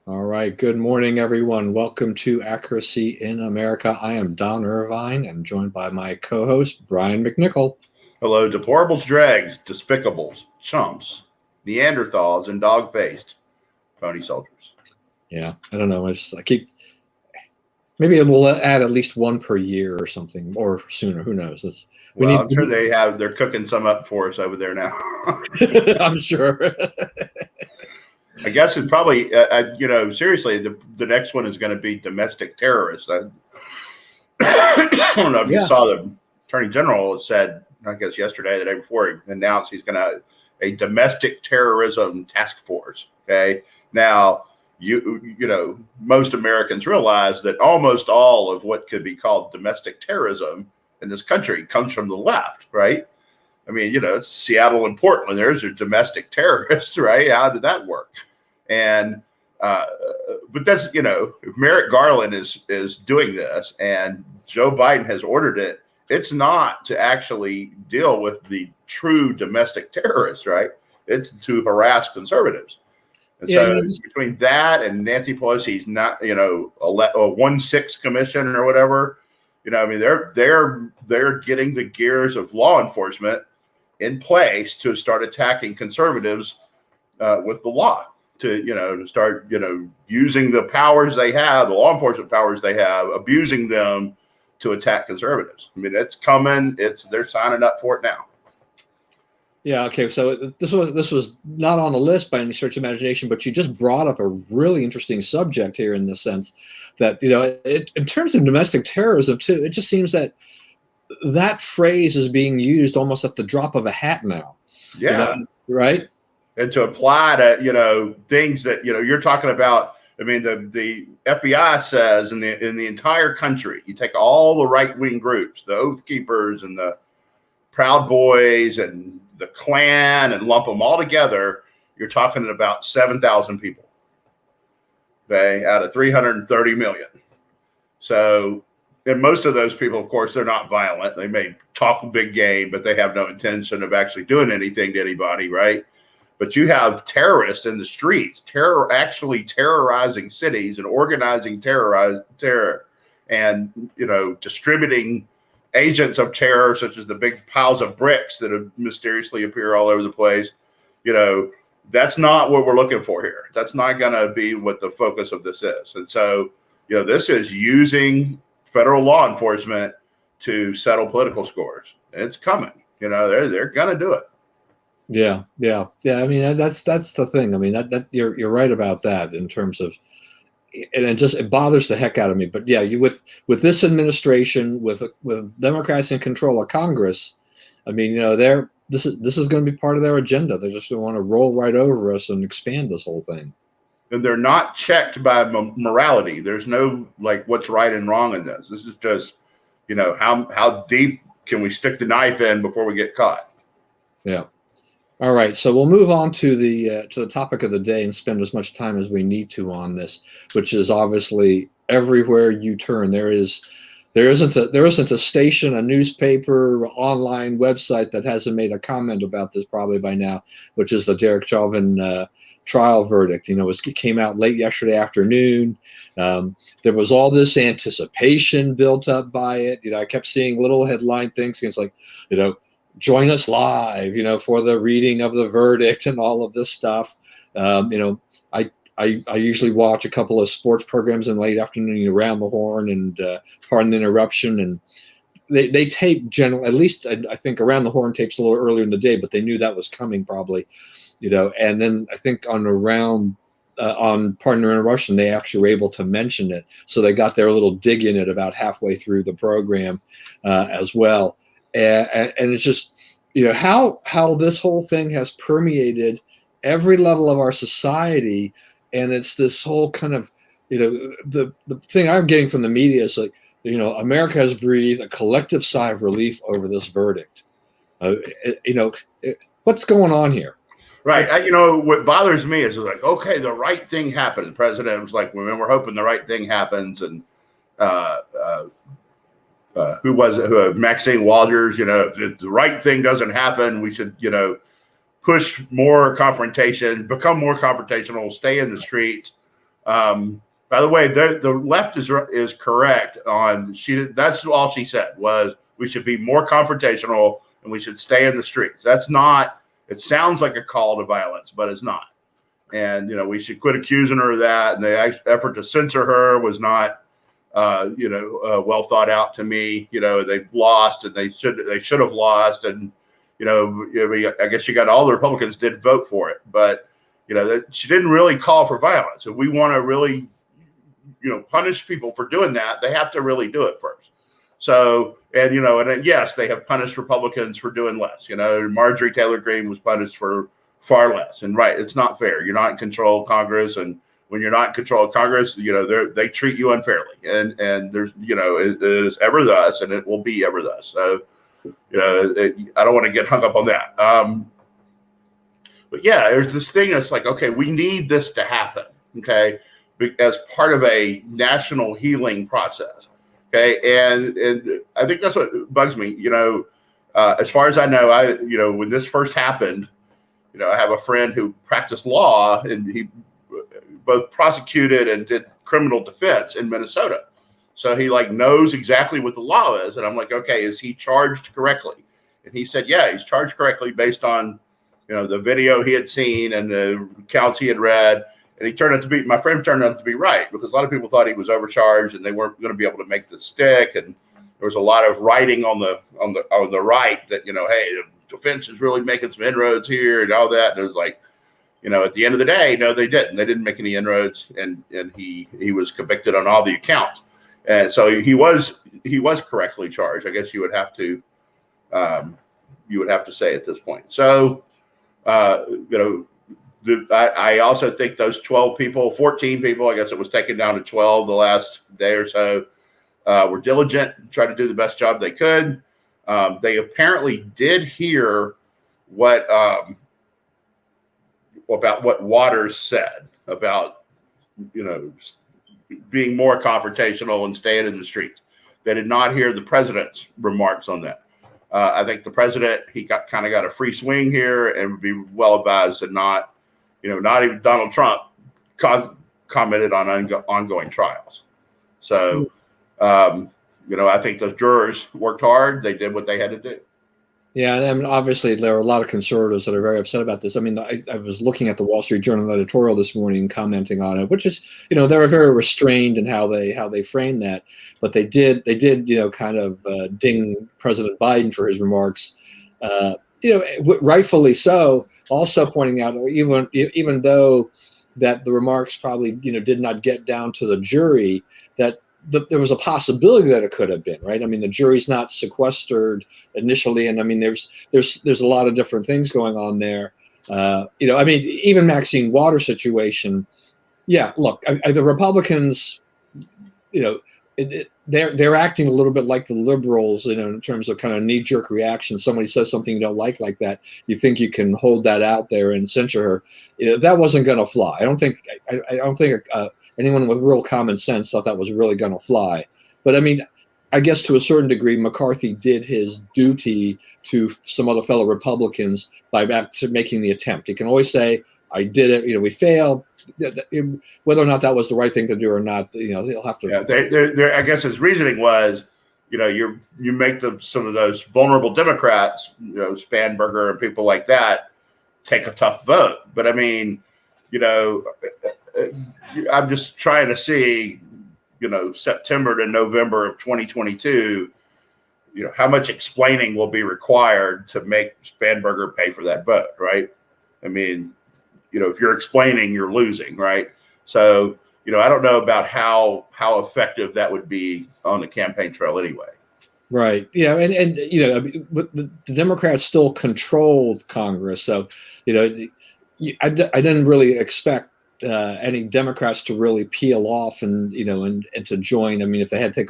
All right. Good morning, everyone. Welcome to Accuracy in America. I am Don Irvine and joined by my co-host, Brian McNichol. Hello, deplorables, dregs, despicables, chumps, Neanderthals, and dog-faced pony soldiers. Yeah, I don't know. Maybe we'll add at least one per year or something, or sooner. Who knows? I'm sure they're cooking some up for us over there now. I'm sure. I guess it's probably, seriously, the next one is going to be domestic terrorists. I don't know if you saw the Attorney General said, I guess yesterday, the day before, he announced he's going to a domestic terrorism task force. Okay. Now, most Americans realize that almost all of what could be called domestic terrorism in this country comes from the left, right? I mean, it's Seattle and Portland. There's your domestic terrorists, right? How did that work? And but that's if Merrick Garland is doing this and Joe Biden has ordered it, it's not to actually deal with the true domestic terrorists, right? It's to harass conservatives. And so between that and Nancy Pelosi's not, a 1-6 commission or whatever, they're getting the gears of law enforcement in place to start attacking conservatives with the law, to start, using the powers they have, the law enforcement powers they have, abusing them to attack conservatives. I mean, it's coming. They're signing up for it now. Yeah. Okay. So this was not on the list by any stretch of imagination, but you just brought up a really interesting subject here in the sense that, in terms of domestic terrorism too, it just seems that phrase is being used almost at the drop of a hat now. Yeah. Right. And to apply to, things that, you're talking about. I mean, the FBI says in the entire country, you take all the right-wing groups, the Oath Keepers and the Proud Boys and the Klan, and lump them all together, you're talking about 7,000 people, okay, out of 330 million. So, and most of those people, of course, they're not violent. They may talk a big game, but they have no intention of actually doing anything to anybody, right? But you have terrorists in the streets, actually terrorizing cities and organizing terror, and distributing agents of terror, such as the big piles of bricks that have mysteriously appear all over the place. That's not what we're looking for here. That's not going to be what the focus of this is. And so, this is using federal law enforcement to settle political scores, and it's coming. They're going to do it. Yeah. I mean, that's the thing. I mean, that you're right about that in terms of, and it bothers the heck out of me. But yeah, with this administration, with Democrats in control of Congress, I mean, this is going to be part of their agenda. They just want to roll right over us and expand this whole thing. And they're not checked by morality. There's no what's right and wrong in this. This is just, how deep can we stick the knife in before we get caught? Yeah. All right, so we'll move on to the topic of the day and spend as much time as we need to on this, which is obviously everywhere you turn. There isn't a station, a newspaper, online website that hasn't made a comment about this probably by now, which is the Derek Chauvin trial verdict. It came out late yesterday afternoon. There was all this anticipation built up by it. I kept seeing little headline things. It's like, join us live, for the reading of the verdict and all of this stuff. I usually watch a couple of sports programs in the late afternoon, Around the Horn and Pardon the Interruption, and they tape at least I think Around the Horn tapes a little earlier in the day, but they knew that was coming probably, and then I think on Pardon the Interruption, they actually were able to mention it, so they got their little dig in it about halfway through the program as well. And it's just, how this whole thing has permeated every level of our society. And it's this whole kind of, the thing I'm getting from the media is like, America has breathed a collective sigh of relief over this verdict. What's going on here? Right. What bothers me is okay, the right thing happened. The president was like, we're hoping the right thing happens. And, who was it? Maxine Walters, if the right thing doesn't happen, we should, push more confrontation, become more confrontational, stay in the streets. By the way, the left is correct on that's all she said was we should be more confrontational and we should stay in the streets. That's not. It sounds like a call to violence, but it's not. And we should quit accusing her of that. And the effort to censor her was not, well thought out to me. They've lost, and they should have lost. And I guess all the Republicans did vote for it, but she didn't really call for violence. If we want to really punish people for doing that, they have to really do it first. So, and yes, they have punished Republicans for doing less. Marjorie Taylor Greene was punished for far less. And right, it's not fair. You're not in control of Congress, and when you're not in control of Congress, they treat you unfairly. And there's it is ever thus, and it will be ever thus. So, I don't want to get hung up on that. But yeah, there's this thing that's like, okay, we need this to happen. Okay. As part of a national healing process. Okay. And I think that's what bugs me, as far as I know, when this first happened, I have a friend who practiced law, and he both prosecuted and did criminal defense in Minnesota. So he knows exactly what the law is. And I'm like, okay, is he charged correctly? And he said, yeah, he's charged correctly based on, the video he had seen and the accounts he had read. And my friend turned out to be right, because a lot of people thought he was overcharged and they weren't going to be able to make the stick. And there was a lot of writing on the right that, hey, the defense is really making some inroads here and all that. And it was like, at the end of the day, no, they didn't. They didn't make any inroads, and he was convicted on all the accounts. And so he was correctly charged. I guess you would have to say at this point. So, I also think those 14 people, I guess it was taken down to 12 the last day or so, were diligent, tried to do the best job they could. They apparently did hear about what Waters said about, being more confrontational and staying in the streets. They did not hear the president's remarks on that. I think the president, he got a free swing here, and would be well advised to not even Donald Trump commented on ongoing trials. So, I think those jurors worked hard. They did what they had to do. Yeah, and obviously there are a lot of conservatives that are very upset about this. I mean, I was looking at the Wall Street Journal editorial this morning, commenting on it, which is, they were very restrained in how they framed that, but they did, kind of ding President Biden for his remarks, rightfully so. Also pointing out, even though that the remarks probably, did not get down to the jury, that there was a possibility that it could have been, right? I mean, the jury's not sequestered initially, and I mean, there's a lot of different things going on there. I mean, even Maxine Waters' situation. Yeah, look, the Republicans, they're acting a little bit like the liberals, in terms of kind of knee-jerk reaction. Somebody says something you don't like that, you think you can hold that out there and censure her. That wasn't going to fly. I don't think anyone with real common sense thought that was really going to fly. But I mean, I guess to a certain degree, McCarthy did his duty to some other fellow Republicans by making the attempt. He can always say, I did it, we failed. Whether or not that was the right thing to do or not, he'll have to. Yeah, I guess his reasoning was, you make some of those vulnerable Democrats, Spanberger and people like that, take a tough vote. But I mean, I'm just trying to see, September to November of 2022, how much explaining will be required to make Spanberger pay for that vote, right? I mean, if you're explaining, you're losing, right? So, I don't know about how effective that would be on the campaign trail anyway. Right. Yeah. And the Democrats still controlled Congress. So, I didn't really expect any Democrats to really peel off and to join. I mean, if they had to take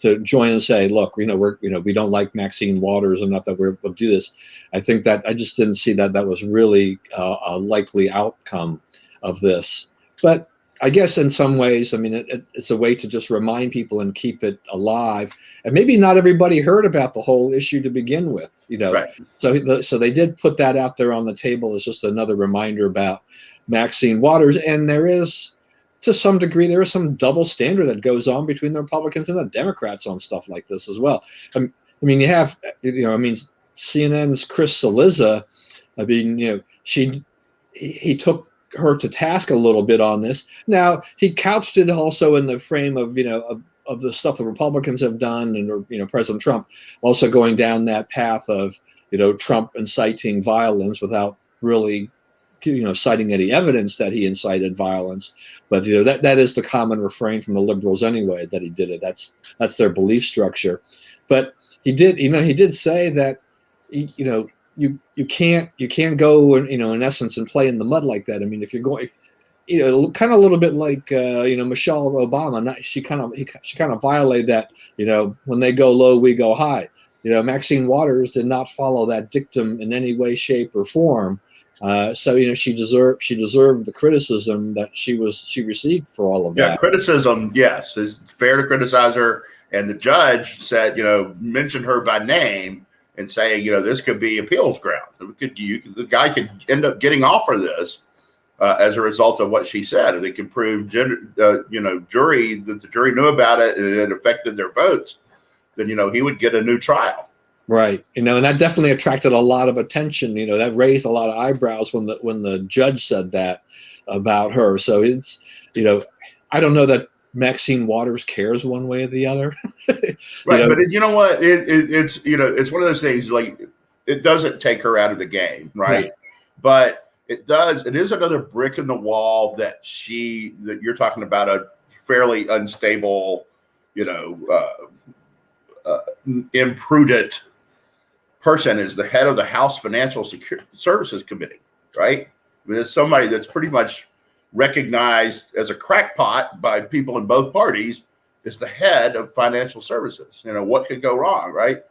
to join and say, look, we don't like Maxine Waters enough that we'll do this. I think that I just didn't see that was really a likely outcome of this. But I guess in some ways, I mean, it's a way to just remind people and keep it alive. And maybe not everybody heard about the whole issue to begin with, Right. So they did put that out there on the table as just another reminder about Maxine Waters. And there is, to some degree, there is some double standard that goes on between the Republicans and the Democrats on stuff like this as well. I mean, you have, CNN's Chris Cillizza. I mean, he took her to task a little bit on this. Now, he couched it also in the frame of, of the stuff the Republicans have done, and President Trump also going down that path of, Trump inciting violence without really, citing any evidence that he incited violence. But that is the common refrain from the liberals anyway, that he did it. That's their belief structure. But he did say that, you can't go, in essence, and play in the mud like that. I mean, if you're going, kind of a little bit like Michelle Obama. She kind of violated that. When they go low, we go high. Maxine Waters did not follow that dictum in any way, shape, or form. So she deserved the criticism that she received for all of that. Yeah, criticism, yes, it's fair to criticize her. And the judge said, mentioned her by name and saying, this could be appeals ground. The guy could end up getting off for this as a result of what she said. If they could prove, jury that the jury knew about it and it affected their votes, then he would get a new trial. Right. And that definitely attracted a lot of attention. That raised a lot of eyebrows when the judge said that about her. So it's, I don't know that Maxine Waters cares one way or the other. Right. But you know what? It's one of those things, like, it doesn't take her out of the game. Right. But it is another brick in the wall that you're talking about, a fairly unstable, imprudent person is the head of the House Financial Services Committee, right? I mean, it's somebody that's pretty much recognized as a crackpot by people in both parties, is the head of financial services. What could go wrong, right?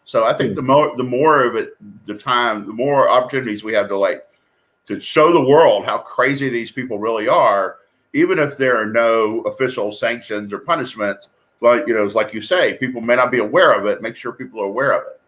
So I think the more of it, the more opportunities we have to show the world how crazy these people really are, even if there are no official sanctions or punishments. Like like you say, people may not be aware of it. Make sure people are aware of it.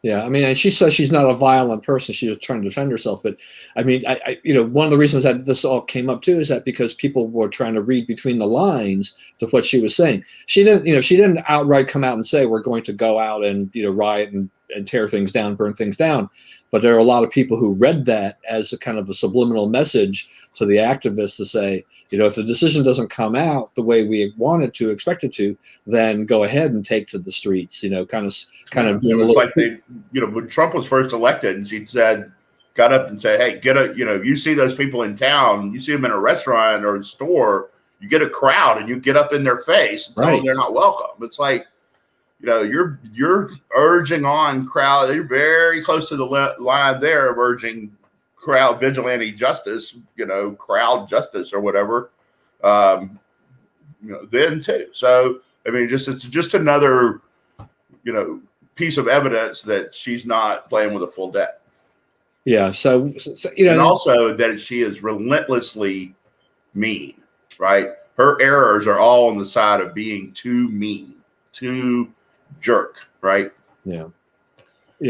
Yeah, I mean, and she says she's not a violent person. She was trying to defend herself. But I mean, I one of the reasons that this all came up too is that because people were trying to read between the lines to what she was saying. She didn't outright come out and say we're going to go out and riot and tear things down, burn things down. But there are a lot of people who read that as a kind of a subliminal message to the activists to say, if the decision doesn't come out the way we wanted to, expected to, then go ahead and take to the streets. Kind of. It was like when Trump was first elected, and she got up and said, "Hey, you see those people in town, you see them in a restaurant or a store, you get a crowd and you get up in their face and tell them they're not welcome." It's like, you're urging on crowd. You're very close to the line there of urging crowd vigilante justice, crowd justice or whatever. Then too. So I mean, it's just another, piece of evidence that she's not playing with a full deck. Yeah. So and also that she is relentlessly mean. Right. Her errors are all on the side of being too mean, too jerk, right? Yeah.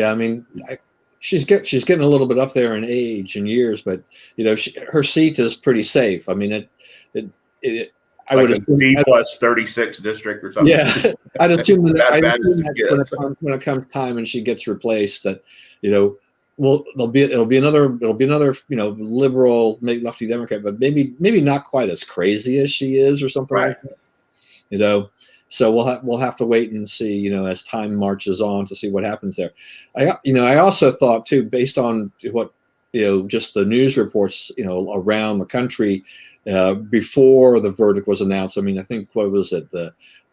I mean, she's getting a little bit up there in age and years, but her seat is pretty safe. I mean, I would assume D plus 36 district or something. Yeah, I'd assume that when it comes time and she gets replaced, that it'll be another liberal, lefty Democrat, but maybe not quite as crazy as she is or something like that. So we'll have to wait and see, as time marches on, to see what happens there. I also thought too, based on what just the news reports around the country before the verdict was announced. I mean, I think what was it?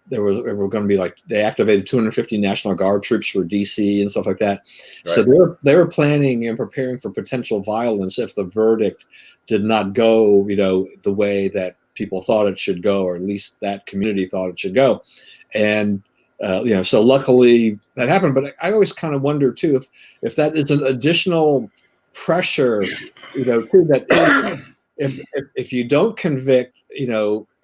They were going to be they activated 250 National Guard troops for DC and stuff like that. Right. So they were planning and preparing for potential violence if the verdict did not go the way that people thought it should go, or at least that community thought it should go. And so luckily that happened. But I always kind of wonder too if that is an additional pressure, too, that if you don't convict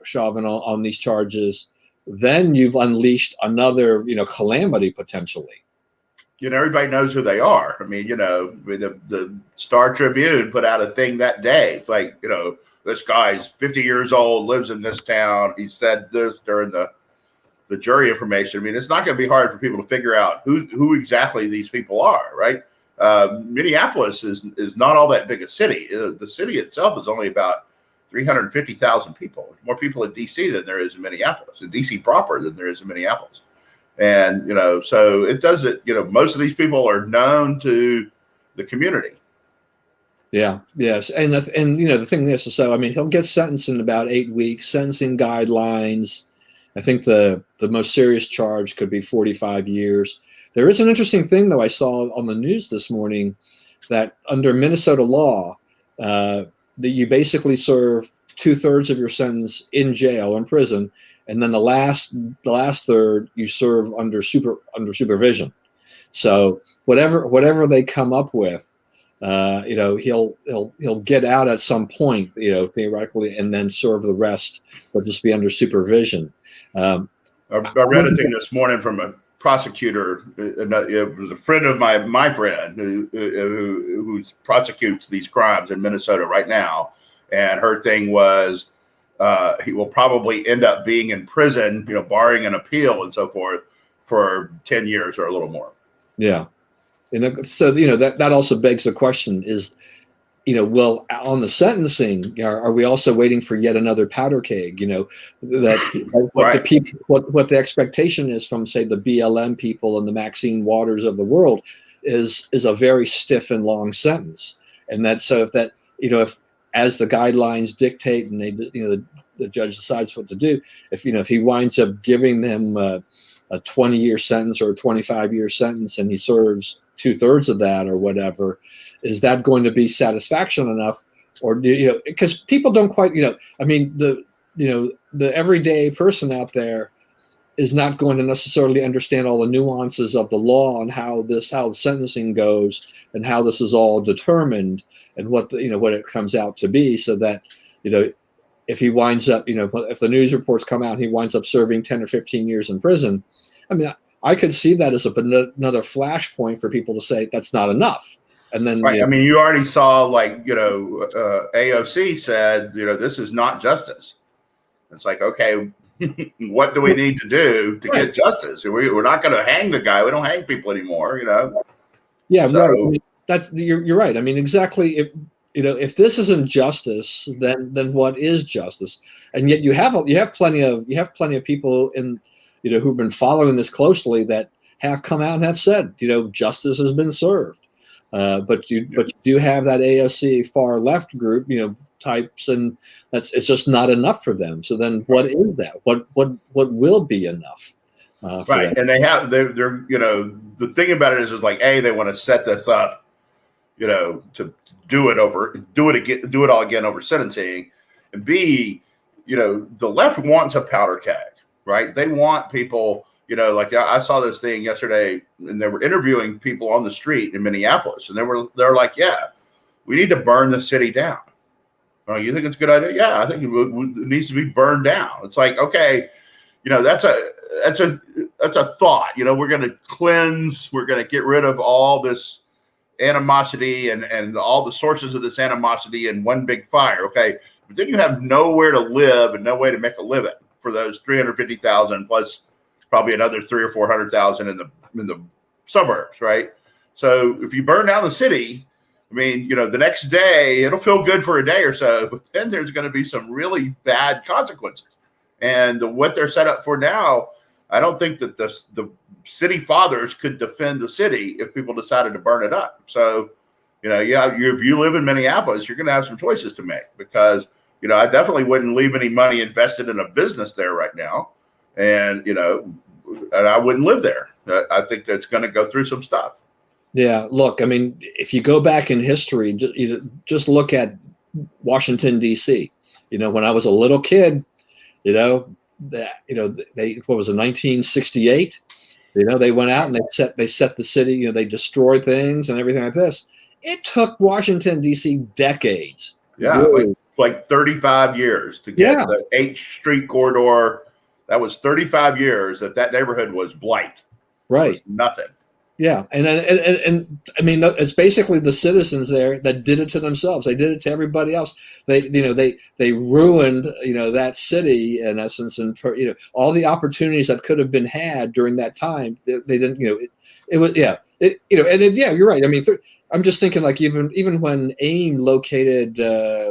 Chauvin on these charges, then you've unleashed another calamity potentially. Everybody knows who they are. I mean, the Star Tribune put out a thing that day. It's like, this guy's 50 years old, lives in this town. He said this during the jury information. I mean, it's not going to be hard for people to figure out who exactly these people are, right? Minneapolis is not all that big a city. The city itself is only about 350,000 people. There's more people in D.C. than there is in Minneapolis, in D.C. proper than there is in Minneapolis. And, so it doesn't, most of these people are known to the community. Yeah. Yes. And the thing is, so, I mean, he'll get sentenced in about 8 weeks, sentencing guidelines. I think the most serious charge could be 45 years. There is an interesting thing, though, I saw on the news this morning, that under Minnesota law, that you basically serve 2/3 of your sentence in jail or in prison, and then the last third you serve under supervision. So whatever they come up with, he'll get out at some point, theoretically, and then serve the rest, but just be under supervision. I read a thing this morning from a prosecutor. It was a friend of my friend who prosecutes these crimes in Minnesota right now, and her thing was he will probably end up being in prison, barring an appeal and so forth, for 10 years or a little more. Yeah. So that also begs the question: is well, on the sentencing, are we also waiting for yet another powder keg? That what right. the people, what the expectation is from, say, the BLM people and the Maxine Waters of the world is a very stiff and long sentence, and that so if as the guidelines dictate and they the judge decides what to do, if he winds up giving them a 20-year sentence or a 25-year sentence and he serves 2/3 of that or whatever, is that going to be satisfaction enough? Or because people don't quite, I mean, the everyday person out there is not going to necessarily understand all the nuances of the law and how the sentencing goes and how this is all determined and what it comes out to be, so that if he winds up, if the news reports come out, he winds up serving 10 or 15 years in prison. I mean, I could see that as another flashpoint for people to say that's not enough. And then, right. I mean, you already saw, AOC said, this is not justice. It's like, okay, what do we need to do to get justice? We're not going to hang the guy. We don't hang people anymore, Yeah, so, right. I mean, you're right. I mean, exactly. If this isn't justice, then what is justice? And yet you have plenty of people who've been following this closely that have come out and have said, justice has been served. But you do have that AOC far left group, types, and it's just not enough for them. So then, what is that? What will be enough? Right, and they're the thing about it is like, A, they want to set this up, to do it all again over sentencing, and B, the left wants a powder keg. Right. They want people, like I saw this thing yesterday and they were interviewing people on the street in Minneapolis, and they're like, yeah, we need to burn the city down. Oh, you think it's a good idea? Yeah, I think it needs to be burned down. It's like, okay, that's a thought. We're going to cleanse. We're going to get rid of all this animosity and all the sources of this animosity in one big fire. Okay. But then you have nowhere to live and no way to make a living for those 350,000 plus probably another 300,000 or 400,000 in the suburbs, right? So if you burn down the city, I mean, the next day it'll feel good for a day or so, but then there's going to be some really bad consequences. And what they're set up for now, I don't think that the city fathers could defend the city if people decided to burn it up. So, if you live in Minneapolis, you're going to have some choices to make, because I definitely wouldn't leave any money invested in a business there right now. And, and I wouldn't live there. I think that's going to go through some stuff. Yeah. Look, I mean, if you go back in history, just look at Washington, D.C. When I was a little kid, they, what was it, 1968? They went out and they set the city, they destroyed things and everything like this. It took Washington, D.C. decades. Yeah. Really, like 35 years to get the H Street corridor. That was 35 years that neighborhood was blight. Right. Nothing. Yeah, and I mean, it's basically the citizens there that did it to themselves. They did it to everybody else. They ruined that city in essence, and all the opportunities that could have been had during that time. They didn't. It was yeah, you're right. I mean, I'm just thinking like even when AIM located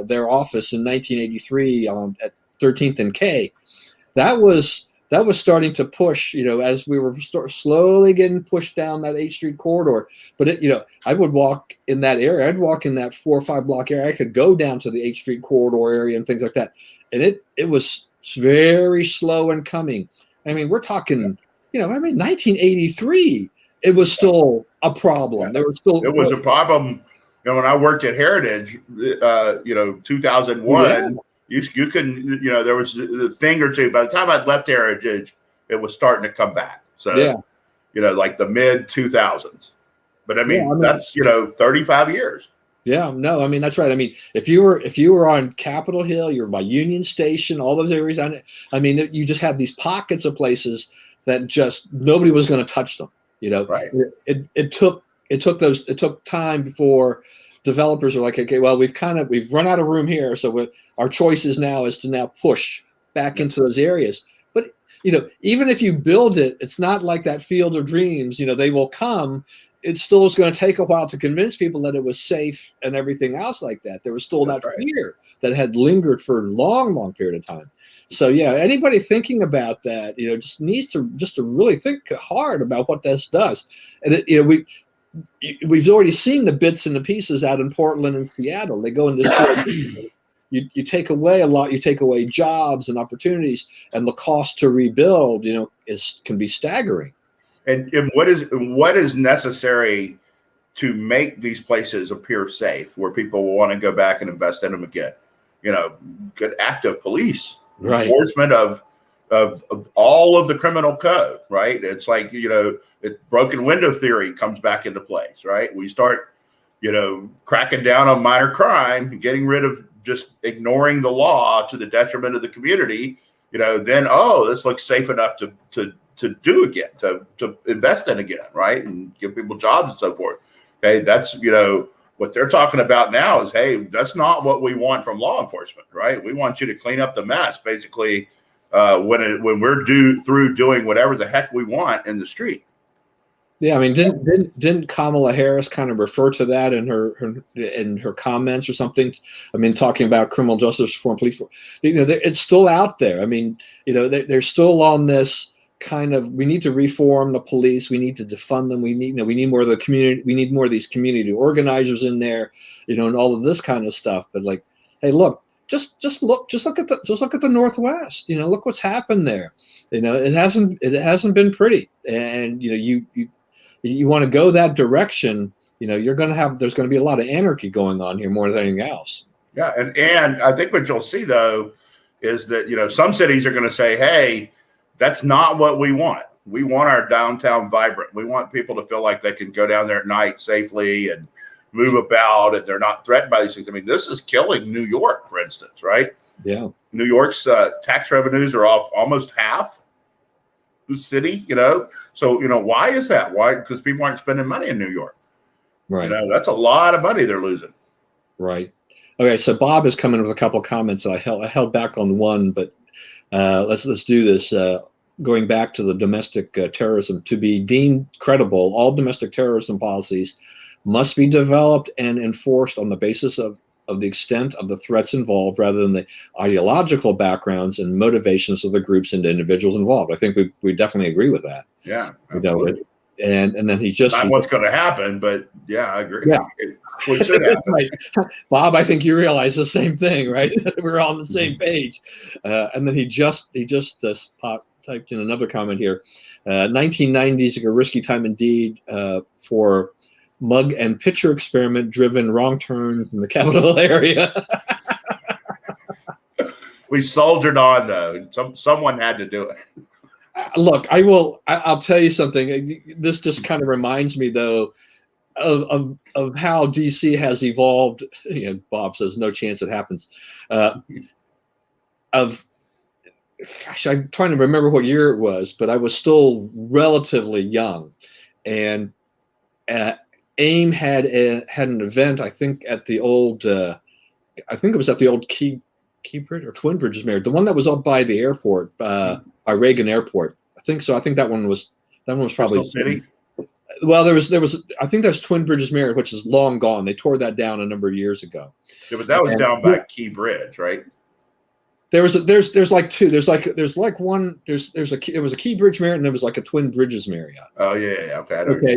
their office in 1983 at 13th and K, that was starting to push, as we were slowly getting pushed down that 8th Street corridor. But I would walk in that area. I'd walk in that 4 or 5 block area. I could go down to the 8th Street corridor area and things like that. And it was very slow in coming. I mean, we're talking, 1983, it was still a problem. There was still, it was a problem. When I worked at Heritage, 2001. Yeah. You can, there was a thing or two. By the time I'd left Heritage, it was starting to come back. So, like the mid 2000s. But I mean, that's 35 years. Yeah, no, I mean that's right. I mean, if you were on Capitol Hill, you were by Union Station, all those areas. I mean, you just had these pockets of places that just nobody was going to touch them. Right. It took time before developers are like, okay, well, we've run out of room here, so our choice is to push back into those areas. But even if you build it, it's not like that Field of Dreams. They will come. It still is going to take a while to convince people that it was safe and everything else like that. There was still fear that had lingered for a long, long period of time. So yeah, anybody thinking about that, just needs to really think hard about what this does. And we've already seen the bits and the pieces out in Portland and Seattle. They go in this direction. You take away a lot. You take away jobs and opportunities, and the cost to rebuild, can be staggering. And what is necessary to make these places appear safe, where people will want to go back and invest in them again? Good active police, right. Enforcement of all of the criminal code, right? It's like, broken window theory comes back into place, right? We start, cracking down on minor crime, getting rid of just ignoring the law to the detriment of the community, then, this looks safe enough to do again, to invest in again, right? And give people jobs and so forth. Okay, that's, what they're talking about now is, hey, that's not what we want from law enforcement, right? We want you to clean up the mess, basically, when we're through doing whatever the heck we want in the street. Yeah, I mean, didn't Kamala Harris kind of refer to that in her comments or something? I mean, talking about criminal justice reform, police, it's still out there. I mean, they're still on this kind of, we need to reform the police, we need to defund them, we need more of the community, we need more of these community organizers in there, and all of this kind of stuff. But like, hey, look, just look at the Northwest. Look what's happened there. It hasn't been pretty, and you want to go that direction. There's going to be a lot of anarchy going on here more than anything else. Yeah, and I think what you'll see though is that some cities are going to say, hey, that's not what we want. We want our downtown vibrant. We want people to feel like they can go down there at night safely and move about, and they're not threatened by these things. I mean, this is killing New York, for instance, right? Yeah. New York's tax revenues are off almost half the city, So, why is that? Why? Because people aren't spending money in New York. Right. That's a lot of money they're losing. Right. Okay. So Bob is coming with a couple of comments. I held back on one, but let's do this. Going back to the domestic terrorism, to be deemed credible, all domestic terrorism policies must be developed and enforced on the basis of the extent of the threats involved, rather than the ideological backgrounds and motivations of the groups and individuals involved. I think we definitely agree with that. Yeah, and then he just not what's going to happen, but yeah, I agree. Yeah. What should happen. Right. Bob, I think you realize the same thing, right? We're all on the same page. And then he just typed in another comment here. 1990s, a risky time indeed for mug and pitcher experiment driven wrong turns in the Capitol area. We soldiered on though. Someone had to do it. Look, I'll tell you something. This just kind of reminds me though of how DC has evolved. Bob says no chance it happens. I'm trying to remember what year it was, but I was still relatively young, and AIM had an event, I think, at the old, I think it was at the old Key Bridge or Twin Bridges Marriott, the one that was up by the airport, by Reagan Airport. I think so. I think that one was probably City. Well, there was I think there's Twin Bridges Marriott, which is long gone. They tore that down a number of years ago. Yeah, but that was down by Key Bridge, right? There's like two. There was a Key Bridge Marriott and there was like a Twin Bridges Marriott. Oh yeah. Okay. Okay.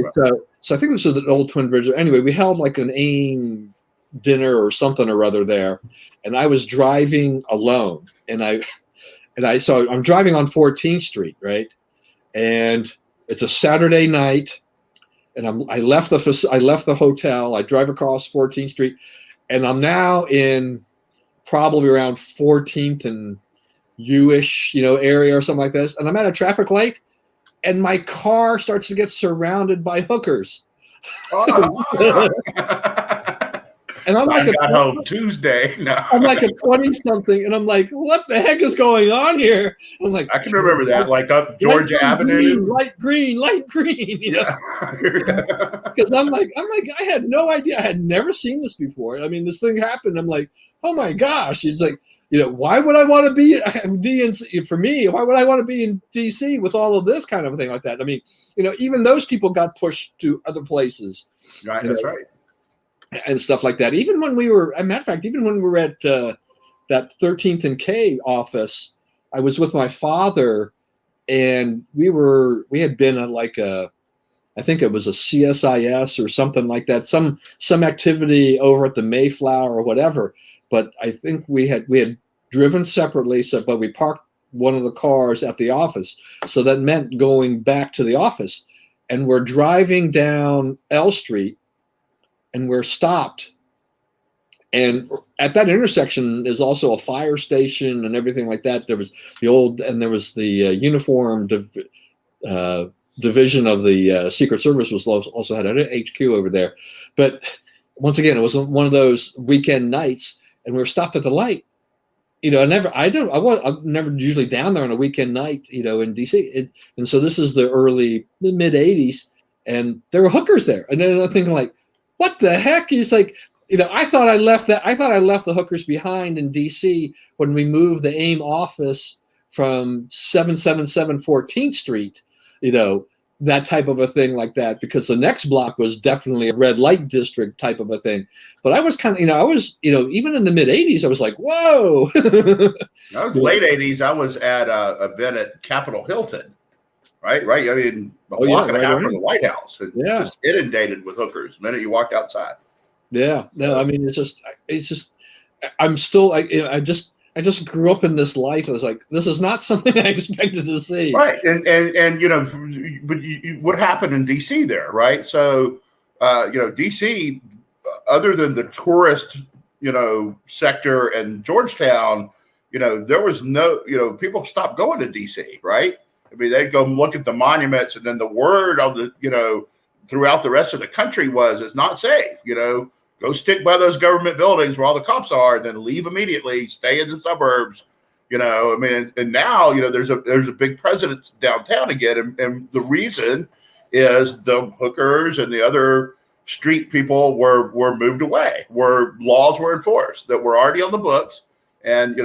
So I think this was an old Twin Bridges. Anyway, we held like an AIM dinner or something or other there, and I was driving alone, so I'm driving on 14th Street, right? And it's a Saturday night, and I left the hotel. I drive across 14th Street, and I'm now in probably around 14th and U-ish, area or something like this. And I'm at a traffic light, and my car starts to get surrounded by hookers. Oh. And I'm like, I got home Tuesday. No. I'm like a 20-something, and I'm like, what the heck is going on here? I'm like, I can remember that, like up Georgia Avenue, light green, Yeah. Because I'm like, I had no idea. I had never seen this before. I mean, this thing happened. I'm like, oh my gosh! It's like, why would I want to be in? For me, why would I want to be in DC with all of this kind of thing like that? I mean, even those people got pushed to other places. Right. That's right. And stuff like that. Even when we were, as a matter of fact, even when we were at that 13th and K office, I was with my father, and we had been at like I think it was a CSIS or something like that, some activity over at the Mayflower or whatever. But I think we had driven separately, but we parked one of the cars at the office. So that meant going back to the office, and we're driving down L Street. And we're stopped, and at that intersection is also a fire station and everything like that. There was the uniform division of the Secret Service was also had an HQ over there. But once again, it was one of those weekend nights, and we were stopped at the light. I'm never usually down there on a weekend night, in DC. And so this is the mid 80s, and there were hookers there, and then I'm thinking like, what the heck? He's like, I thought I left the hookers behind in DC when we moved the AIM office from 777 14th Street, that type of a thing like that, because the next block was definitely a red light district type of a thing. But I was kind of, even in the mid 80s, I was like, whoa. That was late 80s. I was at an event at Capitol Hilton. Right. I mean, a block and a half from the White House. Just inundated with hookers the minute you walked outside. Yeah. No, I mean, it's just, I'm still, I just grew up in this life. I was like, this is not something I expected to see. Right. And but what happened in DC there, right? So, DC, other than the tourist, sector and Georgetown, there was no, people stopped going to DC, right? I mean, they'd go look at the monuments, and then the word on the, throughout the rest of the country was, it's not safe, go stick by those government buildings where all the cops are, and then leave immediately, stay in the suburbs, I mean, and now, there's a big presence downtown again. And the reason is the hookers and the other street people were moved away, where laws were enforced that were already on the books, and,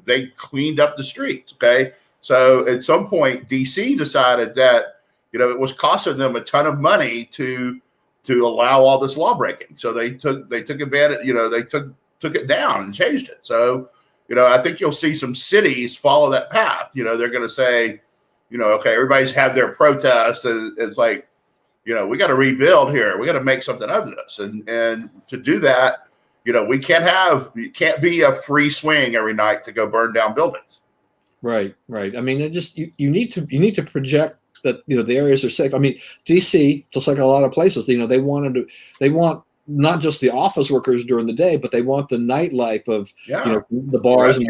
they cleaned up the streets. Okay. So at some point, DC decided that, it was costing them a ton of money to allow all this law breaking. So they took advantage, they took it down and changed it. So, I think you'll see some cities follow that path. They're going to say, okay, everybody's had their protest. And it's like, we got to rebuild here. We got to make something of this. And to do that, you can't be a free swing every night to go burn down buildings. Right. I mean, you need to project that the areas are safe. I mean, DC, just like a lot of places, they want not just the office workers during the day, but they want the nightlife of the bars and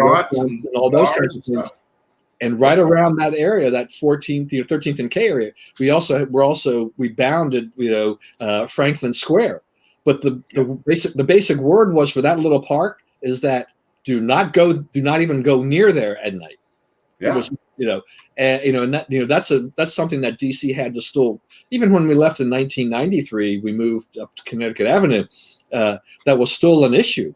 all those kinds of things. And right around that area, that 14th, 13th and K area, we bounded Franklin Square. But the basic word was for that little park is that do not even go near there at night. It was, and that, that's something that DC had to still, even when we left in 1993, we moved up to Connecticut Avenue. That was still an issue,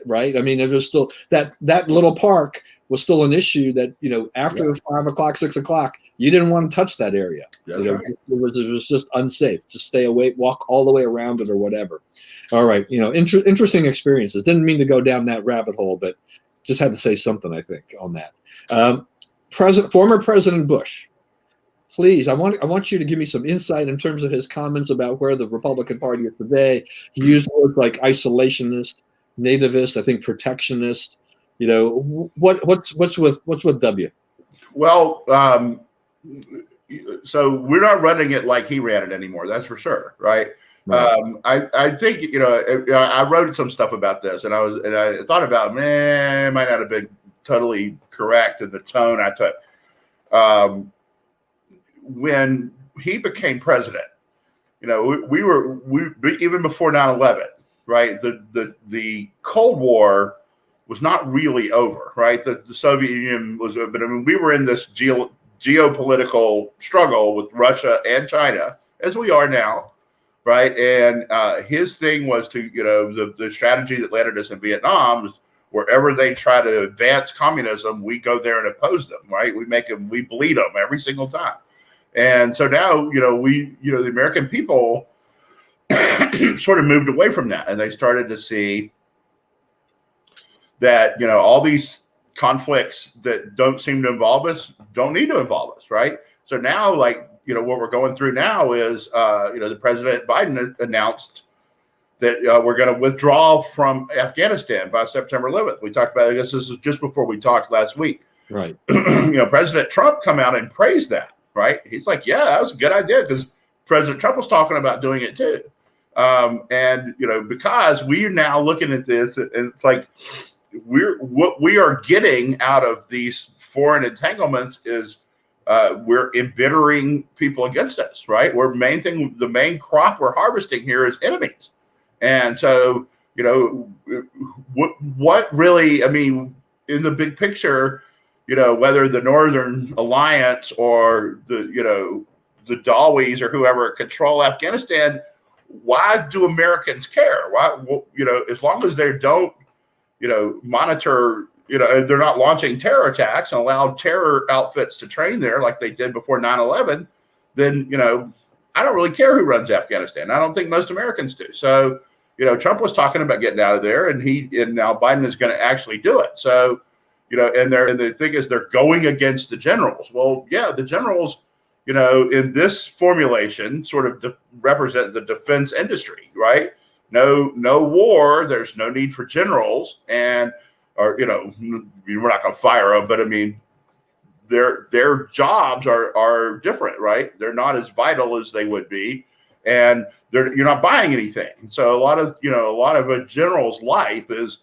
right? I mean, it was still that little park was still an issue that, after 5 o'clock, 6 o'clock, you didn't want to touch that area. That's right. It was just unsafe to stay away, walk all the way around it or whatever. All right. Interesting experiences. Didn't mean to go down that rabbit hole, but just had to say something, I think, on that. Former President Bush, please, I want you to give me some insight in terms of his comments about where the Republican Party is today. He used words like isolationist, nativist, I think protectionist. What's with W? Well, so we're not running it like he ran it anymore. That's for sure, right? I think I wrote some stuff about this, and I thought about, it might not have been totally correct in the tone I took. When he became president, we even before 9/11, right? The Cold War was not really over, right? The Soviet Union was, but I mean, we were in this geopolitical struggle with Russia and China, as we are now, right? And his thing was to, the strategy that landed us in Vietnam was wherever they try to advance communism, we go there and oppose them, right? We bleed them every single time. And so now, the American people sort of moved away from that, and they started to see that, all these conflicts that don't seem to involve us don't need to involve us, right? So now, what we're going through now is, the President Biden announced that we're going to withdraw from Afghanistan by September 11th. We talked about, I guess this is just before we talked last week. Right. President Trump come out and praised that, right? He's like, yeah, that was a good idea, because President Trump was talking about doing it too. And, because we are now looking at this, and it's like, what we are getting out of these foreign entanglements is we're embittering people against us, right? The main crop we're harvesting here is enemies. And so, what really, I mean, in the big picture, whether the Northern Alliance or the Dalis or whoever control Afghanistan, why do Americans care? Why, as long as they don't, monitor, they're not launching terror attacks and allow terror outfits to train there like they did before 9/11, then, I don't really care who runs Afghanistan. I don't think most Americans do. So, Trump was talking about getting out of there, and now Biden is going to actually do it. So, and the thing is, they're going against the generals. Well, yeah, the generals, in this formulation sort of represent the defense industry, right? No war. There's no need for generals, we're not going to fire them, but I mean, their jobs are different, right? They're not as vital as they would be, and you're not buying anything. So a lot of a general's life is,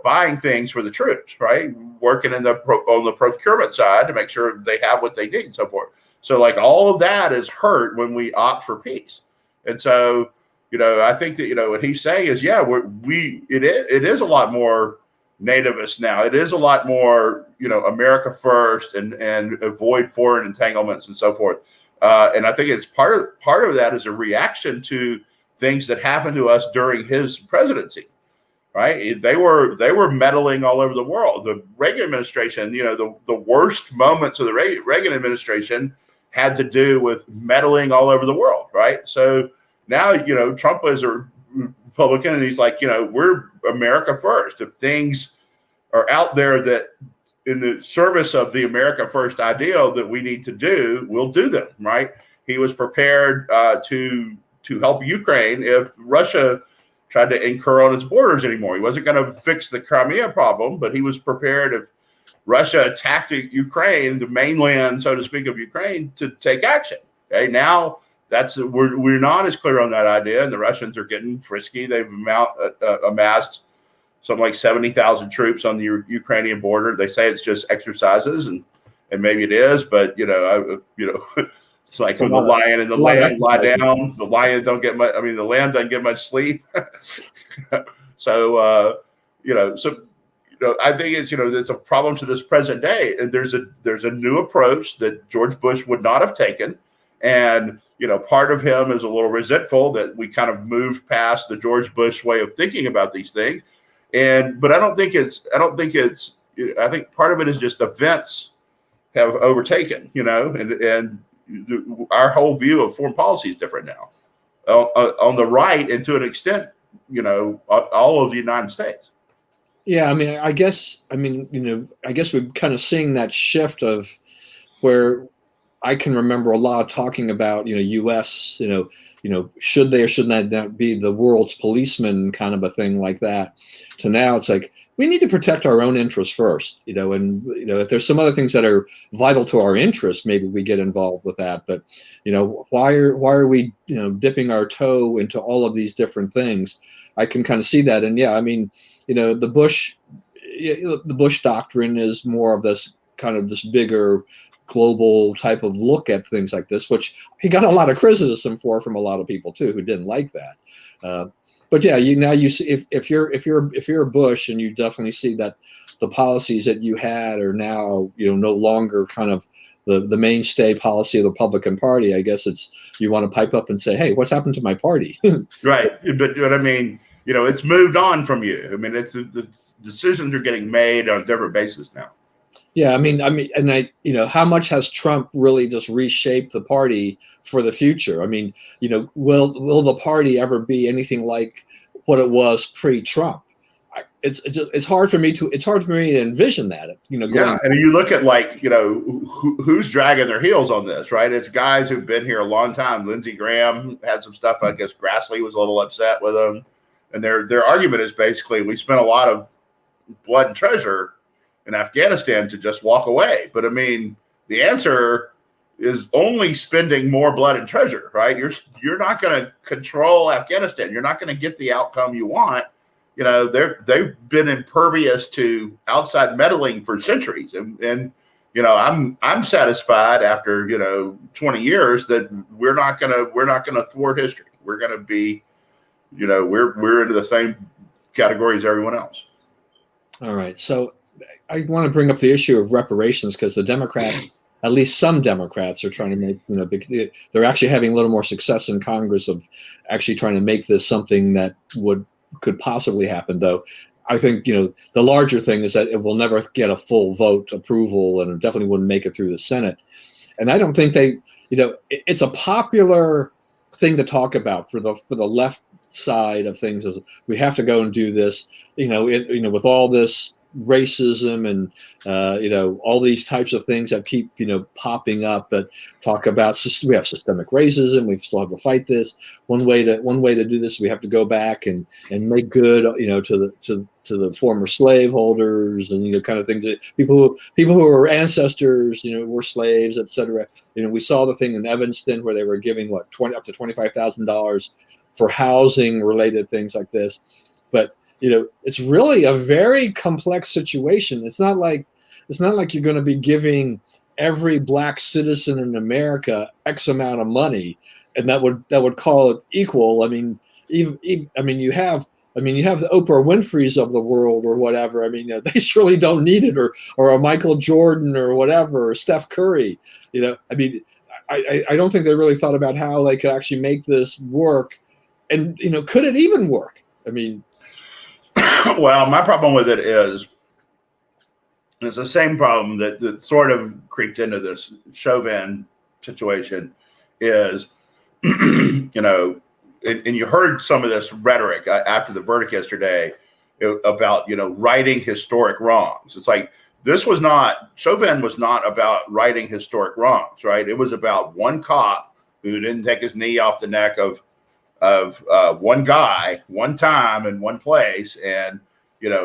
buying things for the troops, right? Working on the procurement side to make sure they have what they need and so forth. So like all of that is hurt when we opt for peace. And so, I think that, what he's saying is, yeah, it is a lot more nativist now. It is a lot more, America first and avoid foreign entanglements and so forth. And I think it's part of that is a reaction to things that happened to us during his presidency, right? They were meddling all over the world. The Reagan administration, the worst moments of the Reagan administration had to do with meddling all over the world, right? So now, Trump is a Republican, and he's like, we're America first. If things are out there that in the service of the America first ideal that we need to do, we'll do them, right? He was prepared to help Ukraine if Russia tried to incur on its borders anymore. He wasn't going to fix the Crimea problem, but he was prepared if Russia attacked Ukraine, the mainland, so to speak, of Ukraine, to take action. Okay, now we're not as clear on that idea, and the Russians are getting frisky. They've amassed something like 70,000 troops on the Ukrainian border. They say it's just exercises, and maybe it is, but it's like when the lion and the lamb lie down, the lion don't get much. I mean, the lamb doesn't get much sleep. So I think it's, there's a problem to this present day, and there's a new approach that George Bush would not have taken, and part of him is a little resentful that we kind of moved past the George Bush way of thinking about these things, but I think part of it is just events have overtaken, and our whole view of foreign policy is different now, on the right, and to an extent, all of the United States. Yeah, I guess we're kind of seeing that shift of where I can remember a lot of talking about, U.S., should they or should not be the world's policeman, kind of a thing like that, to now it's like we need to protect our own interests first, and if there's some other things that are vital to our interests, maybe we get involved with that. But why are we dipping our toe into all of these different things? I can kind of see that, and yeah, the Bush doctrine is more of this kind of this bigger global type of look at things like this, which he got a lot of criticism from a lot of people too, who didn't like that. But yeah, you see if you're a Bush, and you definitely see that the policies that you had are now no longer kind of the mainstay policy of the Republican Party. I guess you want to pipe up and say, hey, what's happened to my party? Right, but it's moved on from you. It's the decisions are getting made on a different basis now. Yeah, how much has Trump really just reshaped the party for the future? Will the party ever be anything like what it was pre-Trump? It's hard for me to envision that. Yeah, and you look at who's dragging their heels on this, right? It's guys who've been here a long time. Lindsey Graham had some stuff. I guess Grassley was a little upset with him, and their argument is basically we spent a lot of blood and treasure in Afghanistan to just walk away. But the answer is only spending more blood and treasure, right? You're not going to control Afghanistan. You're not going to get the outcome you want. They've been impervious to outside meddling for centuries, and I'm satisfied after 20 years that we're not gonna thwart history. We're going to be, we're into the same category as everyone else. All right, so I want to bring up the issue of reparations, because the Democrats, at least some Democrats, are trying to make, they're actually having a little more success in Congress of actually trying to make this something that could possibly happen. Though I think, the larger thing is that it will never get a full vote approval, and it definitely wouldn't make it through the Senate. And I don't think it's a popular thing to talk about for the left side of things, is we have to go and do this, with all this racism and all these types of things that keep popping up that talk about we have systemic racism, we still have to fight this. One way to do this, we have to go back and make good to the former slaveholders, and kind of things that people who are ancestors were slaves, etc. We saw the thing in Evanston where they were giving up to $25,000 for housing related things like this. But it's really a very complex situation. It's not like you're going to be giving every black citizen in America X amount of money, and that would call it equal. You have the Oprah Winfreys of the world or whatever. They surely don't need it, or a Michael Jordan or whatever, or Steph Curry. I don't think they really thought about how they could actually make this work, and could it even work? Well, my problem with it is it's the same problem that sort of creeped into this Chauvin situation is, and you heard some of this rhetoric after the verdict yesterday about, righting historic wrongs. It's like, Chauvin was not about righting historic wrongs, right? It was about one cop who didn't take his knee off the neck of one guy, one time, in one place, and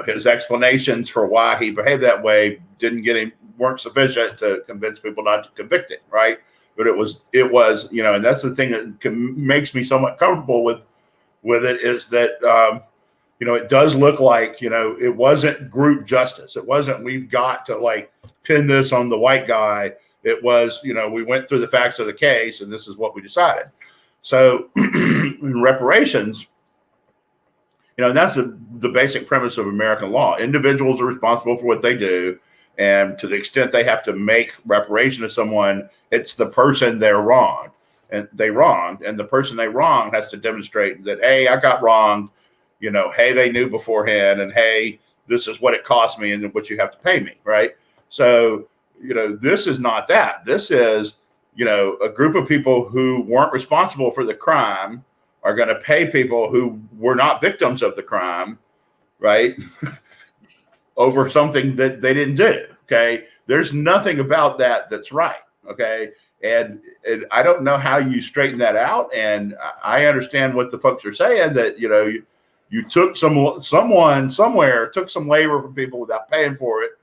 his explanations for why he behaved that way weren't sufficient to convince people not to convict him, right? But it was, and that's the thing that makes me somewhat comfortable with it, is that it does look like it wasn't group justice. It wasn't we've got to pin this on the white guy. It was we went through the facts of the case, and this is what we decided. So in reparations, And that's the basic premise of American law. Individuals are responsible for what they do. And to the extent they have to make reparation to someone, it's the person they're wronged. And they wronged. And the person they wronged has to demonstrate that, hey, I got wronged. Hey, they knew beforehand. And hey, this is what it cost me and what you have to pay me. Right. So, this is not that. This is, a group of people who weren't responsible for the crime are going to pay people who were not victims of the crime, right, over something that they didn't do. Okay. There's nothing about that that's right. Okay. And I don't know how you straighten that out. And I understand what the folks are saying, that, you took someone somewhere, took some labor from people without paying for it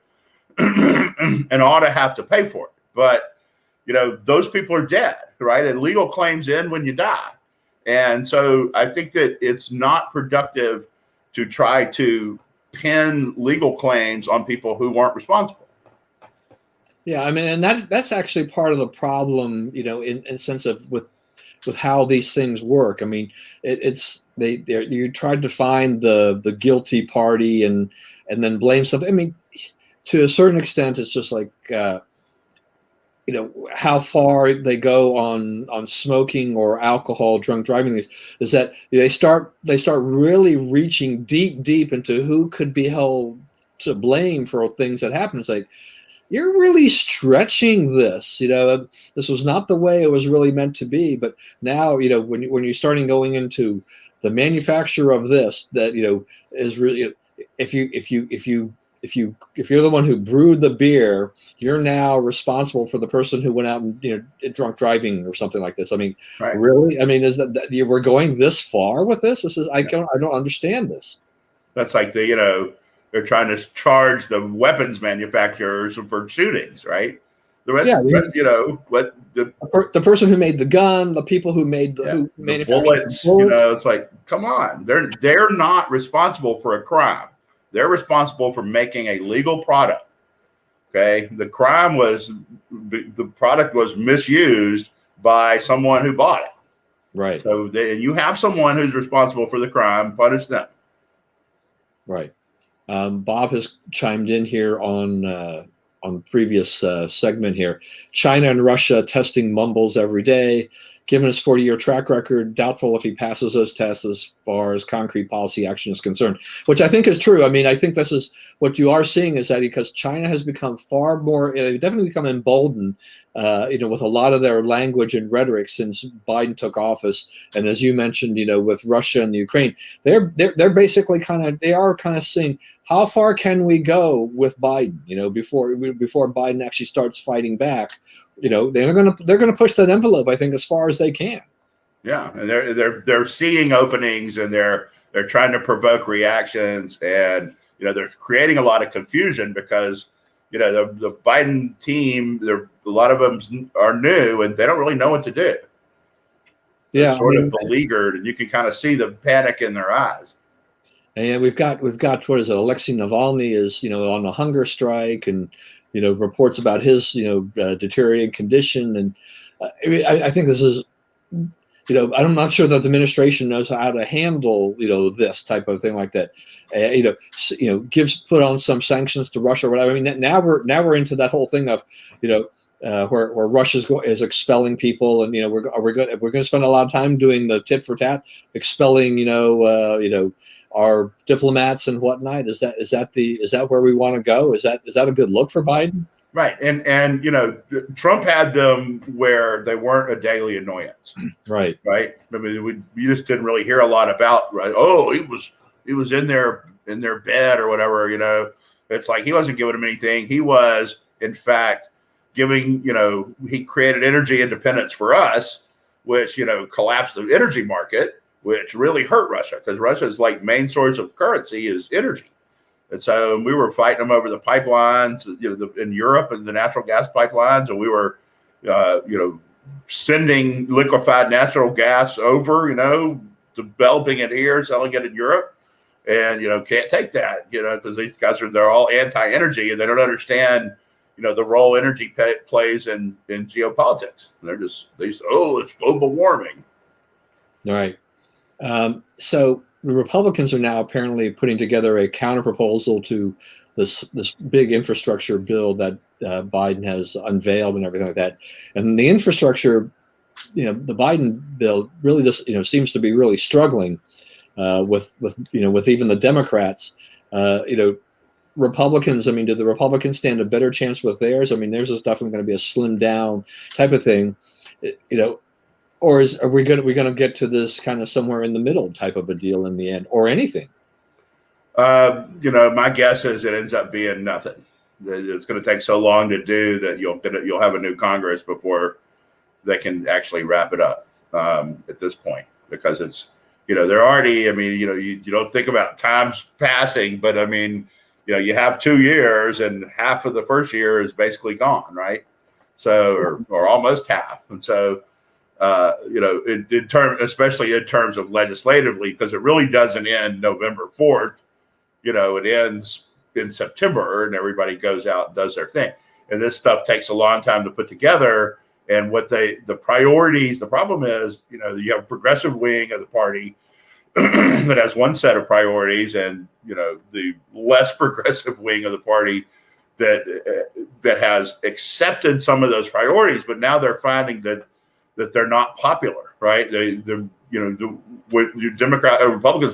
and ought to have to pay for it. But, those people are dead, right? And legal claims end when you die. And so I think that it's not productive to try to pin legal claims on people who weren't responsible. Yeah, I mean, and that's actually part of the problem, in sense of with how these things work. I mean, you tried to find the guilty party and then blame something. I mean, to a certain extent, it's just like how far they go on smoking or alcohol, drunk driving. Is that they start really reaching deep into who could be held to blame for things that happen. It's like, you're really stretching this. This was not the way it was really meant to be. But now, when you're starting going into the manufacture of this, that is really, if you're the one who brewed the beer, you're now responsible for the person who went out and drunk driving or something like this. I mean, right. Really? I mean, is that we're going this far with this? This is I don't understand this. That's like they're trying to charge the weapons manufacturers for shootings, right? The rest, what the person who made the gun, the people who made the bullets, it's like, come on, they're not responsible for a crime. They're responsible for making a legal product. Okay, the product was misused by someone who bought it. Right. So you have someone who's responsible for the crime, punish them. Right. Bob has chimed in here on the previous segment here. China and Russia testing mumbles every day. Given his 40-year track record, doubtful if he passes those tests as far as concrete policy action is concerned, which I think is true. I mean, I think this is what you are seeing, is that because China has become far more, definitely become emboldened, with a lot of their language and rhetoric since Biden took office. And as you mentioned, with Russia and the Ukraine, they're basically kind of saying, how far can we go with Biden? Before Biden actually starts fighting back, they're gonna push that envelope, I think, as far as they can. Yeah, and they're seeing openings, and they're trying to provoke reactions, and they're creating a lot of confusion because the Biden team, a lot of them are new and they don't really know what to do. They're sort of beleaguered, and you can kind of see the panic in their eyes. And we've got what is it? Alexei Navalny is on a hunger strike, and reports about his deteriorating condition. And I think this is I'm not sure that the administration knows how to handle this type of thing like that. Put on some sanctions to Russia or whatever. I mean, now we're into that whole thing of where Russia is expelling people, and we're going to spend a lot of time doing the tit for tat, expelling our diplomats and whatnot. Is that where we want to go? Is that a good look for Biden? Right. And Trump had them where they weren't a daily annoyance. Right. Right. I mean, you just didn't really hear a lot about, right? Oh, he was in their bed or whatever, It's like he wasn't giving them anything. He was, in fact, giving, he created energy independence for us, which, collapsed the energy market, which really hurt Russia, because Russia's main source of currency is energy. And so we were fighting them over the pipelines, in Europe, and the natural gas pipelines. And we were, sending liquefied natural gas over, developing it here, selling it in Europe. And, can't take that, because these guys they're all anti-energy, and they don't understand, the role energy plays in geopolitics. And they say, oh, it's global warming. All right. So the Republicans are now apparently putting together a counter proposal to this big infrastructure bill that Biden has unveiled and everything like that. And the infrastructure, the Biden bill really just seems to be really struggling with even the Democrats. Republicans, I mean, did the Republicans stand a better chance with theirs? I mean, theirs is definitely going to be a slimmed down type of thing, or are we going to get to this kind of somewhere in the middle type of a deal in the end, or anything? My guess is it ends up being nothing. It's going to take so long to do that you'll have a new Congress before they can actually wrap it up at this point, because it's they're already. I mean, you don't think about times passing, but I mean, you have 2 years and half of the first year is basically gone, right? So, or almost half. And so, especially in terms of legislatively, because it really doesn't end November 4th, it ends in September and everybody goes out and does their thing. And this stuff takes a long time to put together. And the priorities, the problem is, you have a progressive wing of the party that has one set of priorities, and the less progressive wing of the party that has accepted some of those priorities, but now they're finding that they're not popular, right? Republicans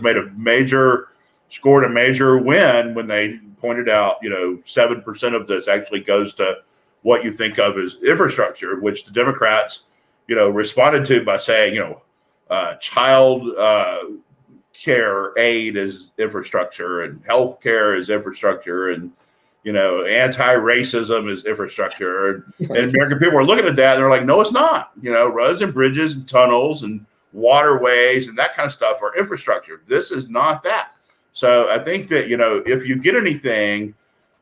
scored a major win when they pointed out 7% of this actually goes to what you think of as infrastructure, which the Democrats responded to by saying child care aid is infrastructure, and health care is infrastructure, and anti-racism is infrastructure. And American people are looking at that and they're like, no, it's not. Roads and bridges and tunnels and waterways and that kind of stuff are infrastructure. This is not that. So I think that if you get anything,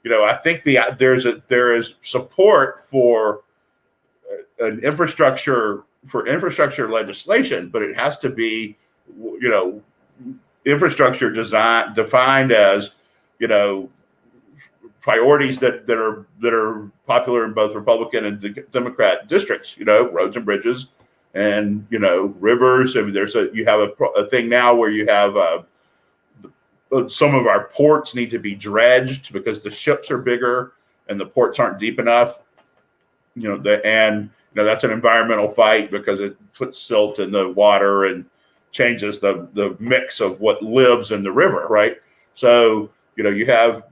I think there is support for infrastructure legislation, but it has to be infrastructure defined as priorities that are popular in both Republican and Democrat districts. Roads and bridges, and rivers. I mean, you have a thing now where you have some of our ports need to be dredged because the ships are bigger and the ports aren't deep enough. That's an environmental fight because it puts silt in the water and changes the mix of what lives in the river, right? So you have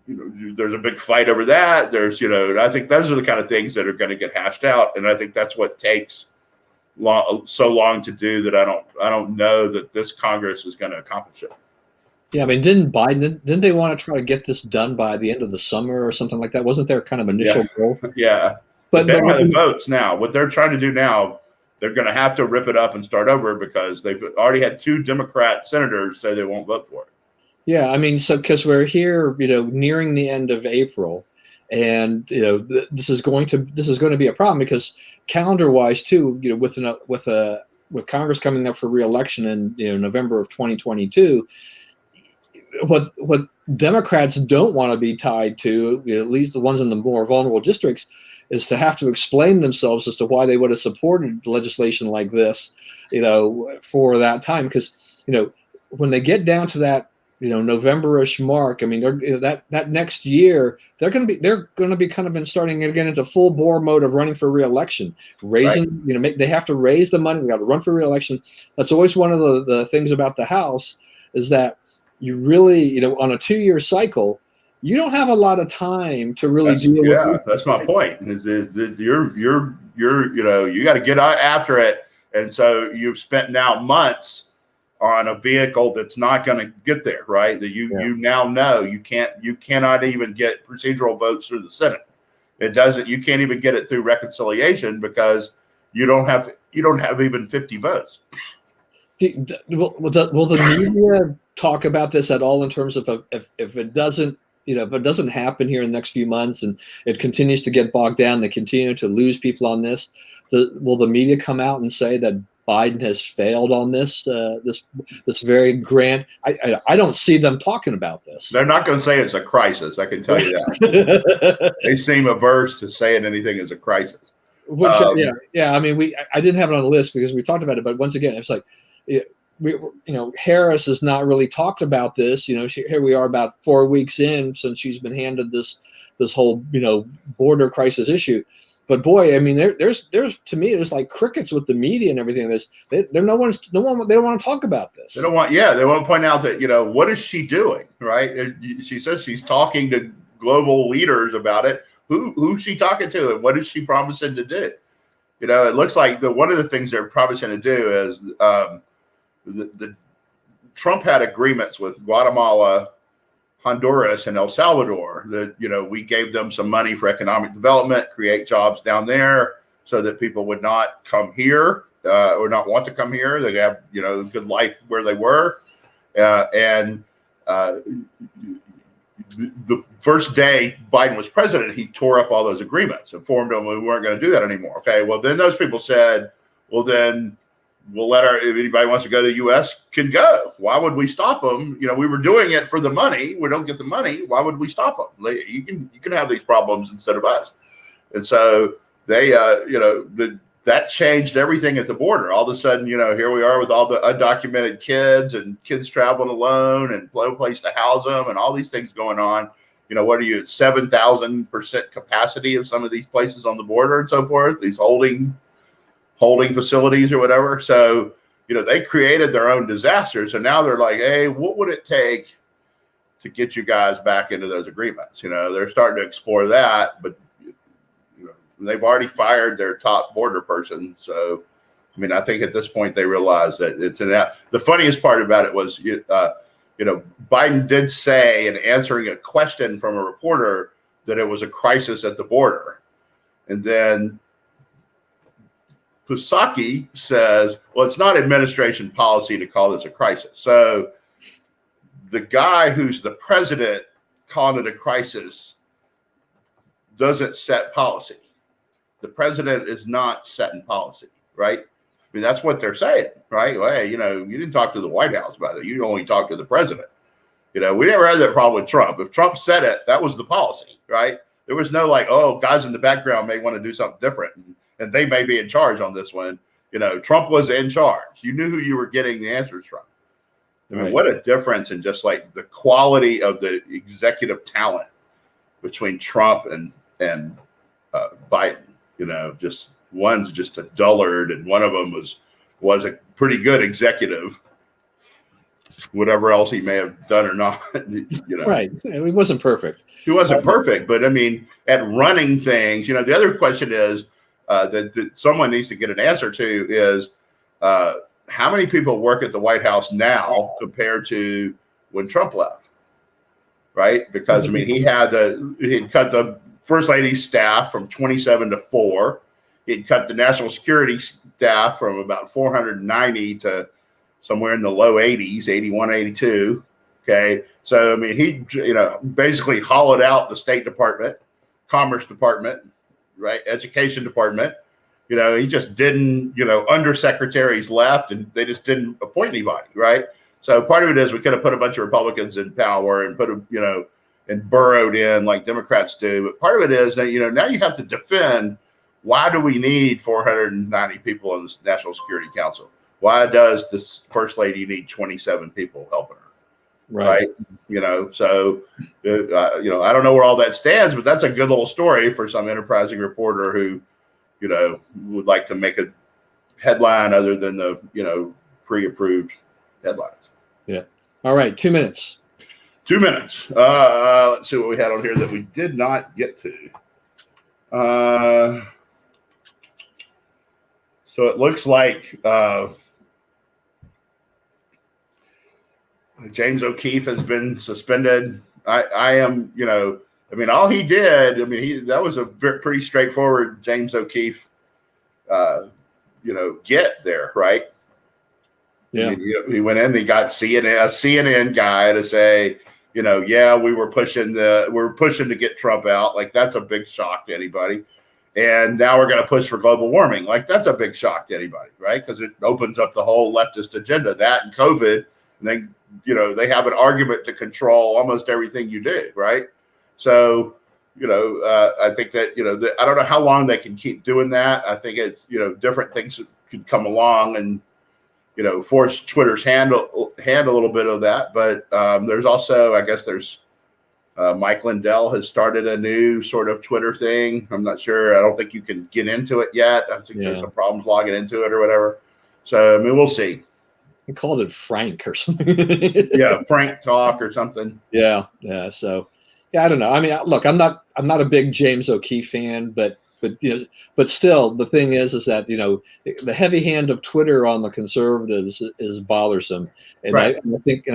there's a big fight over that. I think those are the kind of things that are going to get hashed out, and I think that's what takes so long to do that I don't know that this Congress is going to accomplish it. Yeah, I mean, didn't they want to try to get this done by the end of the summer or something like that? Wasn't there kind of initial goal? Yeah, but they don't have the votes now. What they're trying to do now, they're going to have to rip it up and start over because they've already had 2 Democrat senators say they won't vote for it. Yeah, I mean, so because we're here, nearing the end of April, and this is going to be a problem because calendar-wise too, with Congress coming up for re-election in November of 2022. What Democrats don't want to be tied to, at least the ones in the more vulnerable districts, is to have to explain themselves as to why they would have supported legislation like this, for that time. Because when they get down to that November-ish mark, I mean, that next year they're going to be kind of starting again into full bore mode of running for re-election, raising right. They have to raise the money. We got to run for re-election. That's always one of the things about the House is that you really, on a 2-year cycle, you don't have a lot of time to really deal with. Yeah, that's my point. Is that you got to get after it, and so you've spent now months on a vehicle that's not going to get there, right? That you now know you cannot even get procedural votes through the Senate. You can't even get it through reconciliation because you don't have even 50 votes. Will the media talk about this at all in terms of if it doesn't, if it doesn't happen here in the next few months and it continues to get bogged down, they continue to lose people on this, will the media come out and say that Biden has failed on this very grand? I don't see them talking about this. They're not going to say it's a crisis. I can tell you that. They seem averse to saying anything is a crisis. Which, I mean, I didn't have it on the list because we talked about it, but once again, it's like Harris has not really talked about this. Here we are about 4 weeks in since she's been handed this whole, border crisis issue. But boy, I mean, there's to me, there's like crickets with the media and everything. They don't want to talk about this. They want to point out that, what is she doing, right? She says she's talking to global leaders about it. Who's she talking to, and what is she promising to do? It looks like one of the things they're promising to do is the Trump had agreements with Guatemala, Honduras, and El Salvador that, we gave them some money for economic development, create jobs down there so that people would not come here or not want to come here. They have, a good life where they were. The first day Biden was president, he tore up all those agreements, informed them we weren't going to do that anymore. Okay, well, then those people said, well, then we'll if anybody wants to go to the U.S. can go. Why would we stop them? We were doing it for the money. We don't get the money. Why would we stop them? You can have these problems instead of us. And so they, that changed everything at the border. All of a sudden, here we are with all the undocumented kids and kids traveling alone and no place to house them and all these things going on. What are you, 7,000% capacity of some of these places on the border and so forth, these holding facilities or whatever. So, they created their own disaster. So now they're like, hey, what would it take to get you guys back into those agreements? They're starting to explore that, but they've already fired their top border person. So, I think at this point they realize that it's the funniest part about it was, Biden did say in answering a question from a reporter that it was a crisis at the border. And then Psaki says, well, it's not administration policy to call this a crisis. So the guy who's the president calling it a crisis doesn't set policy. The president is not setting policy, right? That's what they're saying, right? Well, hey, you didn't talk to the White House about it. You only talked to the president. We never had that problem with Trump. If Trump said it, that was the policy, right? There was no guys in the background may want to do something different, and they may be in charge on this one. Trump was in charge. You knew who you were getting the answers from. Right. What a difference in just the quality of the executive talent between Trump and Biden. Just one's just a dullard, and one of them was a pretty good executive, whatever else he may have done or not. Right. He wasn't perfect. He wasn't perfect, but at running things, the other question is that someone needs to get an answer to is how many people work at the White House now compared to when Trump left, right? Because he had cut the First Lady's staff from 27 to 4. He'd cut the national security staff from about 490 to somewhere in the low 80s, 81, 82. Okay. So, he, basically hollowed out the State Department, Commerce Department, right? Education Department. He just didn't, undersecretaries left and they just didn't appoint anybody. Right. So part of it is we could have put a bunch of Republicans in power and put and burrowed in like Democrats do. But part of it is that, now you have to defend, why do we need 490 people on the National Security Council? Why does this First Lady need 27 people helping her? Right. So, I don't know where all that stands, but that's a good little story for some enterprising reporter who, would like to make a headline other than the, pre-approved headlines. Yeah. All right. 2 minutes. 2 minutes. Let's see what we had on here that we did not get to. So it looks like James O'Keefe has been suspended. I am, all he did, that was a pretty straightforward James O'Keefe, get there, right? Yeah. He went in and he got a CNN guy to say, we were pushing to get Trump out. Like, that's a big shock to anybody. And now we're going to push for global warming. Like, that's a big shock to anybody, right? Because it opens up the whole leftist agenda, that and COVID. And then, they have an argument to control almost everything you do, right? So, I think that, I don't know how long they can keep doing that. I think it's, different things could come along and force Twitter's hand a little bit of that. But there's also, I guess there's Mike Lindell has started a new sort of Twitter thing. I'm not sure. I don't think you can get into it yet. I think there's some problems logging into it or whatever. So, I mean, we'll see. He called it Frank or something. Yeah, Frank Talk or something. Yeah. So, I don't know. I mean, look, I'm not a big James O'Keefe fan, but still, the thing is that the heavy hand of Twitter on the conservatives is bothersome, and right.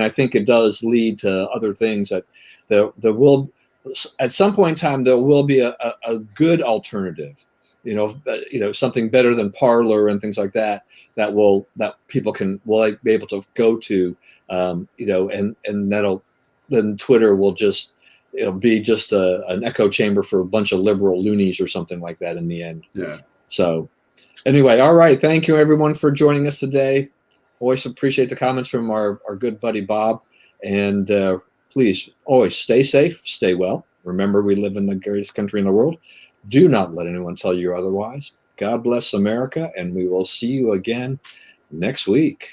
I think it does lead to other things that there will, at some point in time, there will be a good alternative, something better than Parler and things like that that people will be able to go to, and then Twitter will just be just an echo chamber for a bunch of liberal loonies or something like that in the end. Yeah. So anyway, all right. Thank you everyone for joining us today. Always appreciate the comments from our good buddy Bob. And please always stay safe, stay well. Remember, we live in the greatest country in the world. Do not let anyone tell you otherwise. God bless America, and we will see you again next week.